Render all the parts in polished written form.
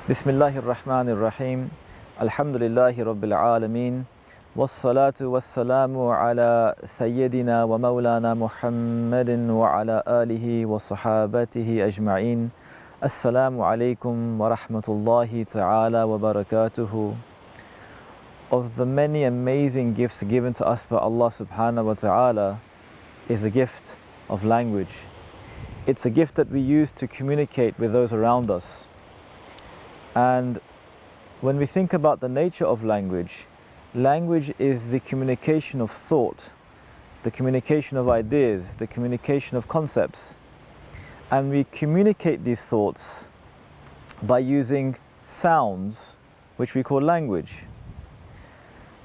Bismillahir Rahmanir Rahim. Alhamdulillahi Rabbil Alameen. Wassalatu wassalamu ala Sayyidina wa Mawlana Muhammadin wa ala alihi wa sahabatihi ajma'in. Assalamu alaikum wa rahmatullahi ta'ala wa barakatuhu. Of the many amazing gifts given to us by Allah subhanahu wa ta'ala is a gift of language. It's a gift that we use to communicate with those around us. And when we think about the nature of language, language is the communication of thought, the communication of ideas, the communication of concepts. And we communicate these thoughts by using sounds, which we call language.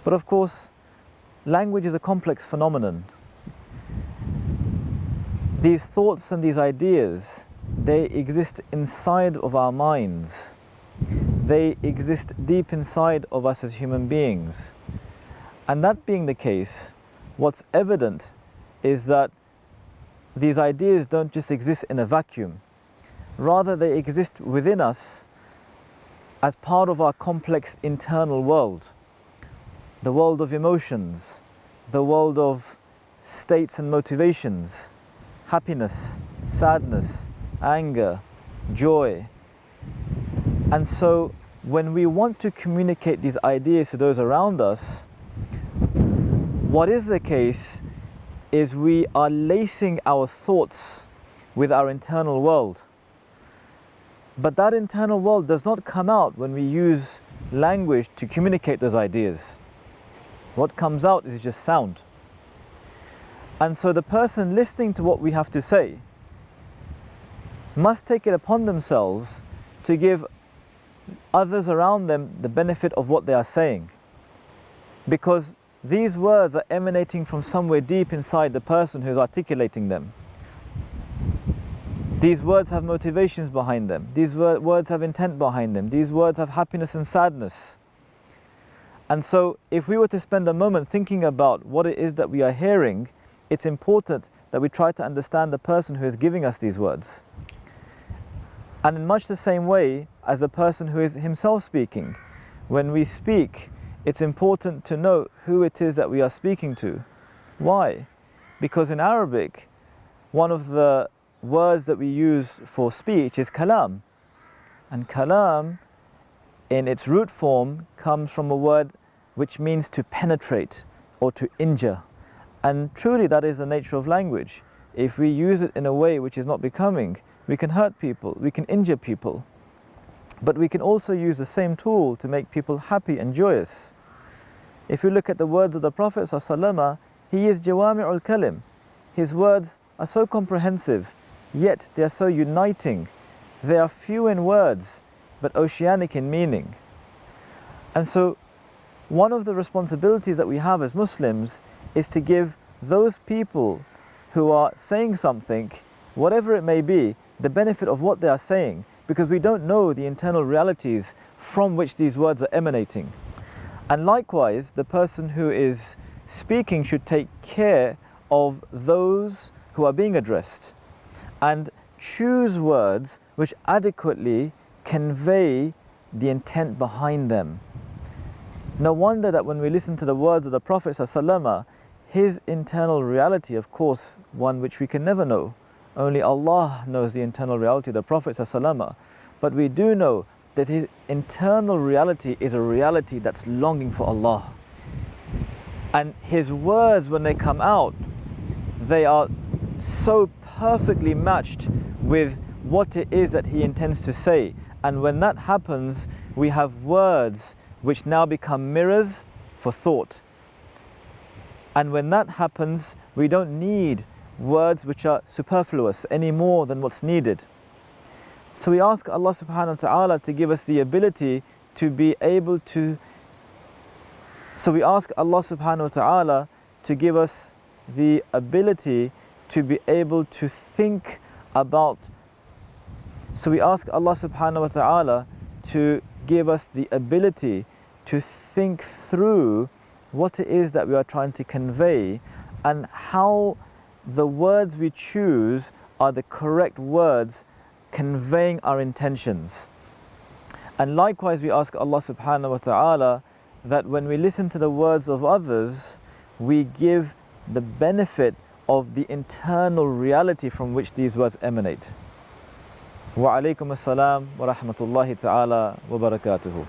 But of course, language is a complex phenomenon. These thoughts and these ideas, they exist inside of our minds. They exist deep inside of us as human beings. And that being the case, what's evident is that these ideas don't just exist in a vacuum. Rather, they exist within us as part of our complex internal world. The world of emotions, the world of states and motivations, happiness, sadness, anger, joy. And so when we want to communicate these ideas to those around us, what is the case is we are lacing our thoughts with our internal world. But that internal world does not come out when we use language to communicate those ideas. What comes out is just sound. And so the person listening to what we have to say must take it upon themselves to give others around them the benefit of what they are saying, because these words are emanating from somewhere deep inside the person who is articulating them. These words have motivations behind them. These words have intent behind them. These words have happiness and sadness. And so if we were to spend a moment thinking about what it is that we are hearing, it's important that we try to understand the person who is giving us these words. And in much the same way as the person who is himself speaking, when we speak, it's important to know who it is that we are speaking to. Why? Because in Arabic, one of the words that we use for speech is kalam. And kalam, in its root form, comes from a word which means to penetrate or to injure. And truly that is the nature of language. If we use it in a way which is not becoming, we can hurt people, we can injure people. But we can also use the same tool to make people happy and joyous. If you look at the words of the Prophet ﷺ, he is jawami'ul kalim. His words are so comprehensive, yet they are so uniting. They are few in words, but oceanic in meaning. And so, one of the responsibilities that we have as Muslims is to give those people who are saying something, whatever it may be, the benefit of what they are saying, because we don't know the internal realities from which these words are emanating. And likewise, the person who is speaking should take care of those who are being addressed and choose words which adequately convey the intent behind them. No wonder that when we listen to the words of the Prophet ﷺ, his internal reality, of course, one which we can never know. Only Allah knows the internal reality of the Prophet ﷺ. But we do know that his internal reality is a reality that's longing for Allah. And his words, when they come out, they are so perfectly matched with what it is that he intends to say. And when that happens, we have words which now become mirrors for thought. And when that happens, we don't need words which are superfluous any more than what's needed. So we ask Allah subhanahu wa ta'ala to give us the ability to be able to So we ask Allah subhanahu wa ta'ala to give us the ability to be able to think about. So we ask Allah subhanahu wa ta'ala to give us the ability to think through what it is that we are trying to convey and how the words we choose are the correct words conveying our intentions. And likewise we ask Allah subhanahu wa ta'ala that when we listen to the words of others, we give the benefit of the internal reality from which these words emanate. Wa alaykum as-salam wa rahmatullahi ta'ala wa barakatuhu.